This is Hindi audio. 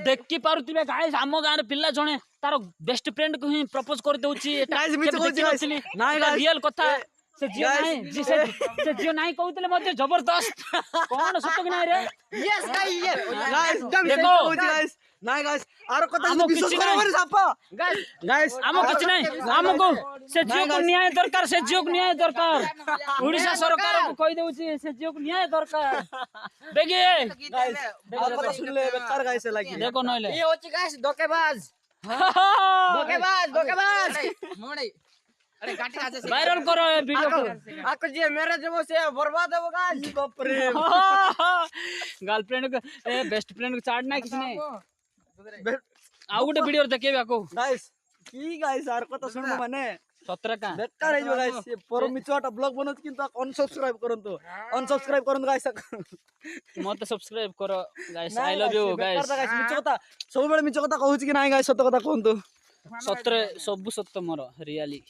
देखि पारुथिबे गाइस आम गाँव पिला जणे तार बेस्ट फ्रेंड को ही प्रपोज कर दउची Guys, मिछ कहूची guys. नाइ guys. रियल कथा से जियो Guys. नाही से जियो नाही कहउतले मते जबरदस्त कोन सत कि नाही रे यस गाइस यस गाइस देखो। गाइस नाइ गाइस आरो कथा आमो विश्वास किछि करो नाही। रे सापा गाइस गाइस आमो किछ नाही आमको से जियो को न्याय दरकार से जियो को न्याय दरकार ओडिशा सरकार को कहि दउची से जियो को न्याय दरकार बेगे आरो कथा सुन ले बेकार गाइस लागी देखो नइले ये होची गाइस धोखेबाज मोड़े अरे गाटी आज से वायरल करो ये वीडियो को आको जे मेरे जब से बर्बाद हो गाइस बाप रे गर्लफ्रेंड को ए बेस्ट फ्रेंड को चाड़ना किछ नहीं आ गुटे वीडियो देखिबे आको गाइस की गाइस आरो कथा सुन माने 17 का बेकार है गाइस ये परमिचोटा ब्लॉग बनत किंतु अनसब्सक्राइब करंतो अनसब्सक्राइब करंतो गाइस मत सब्सक्राइब करो guys I love you guys guys मिछ कथा सब बेले मिछ कथा कहूची कि नाही गाइस सत्य कथा कोंतो 17 सब सत्य मोर रियली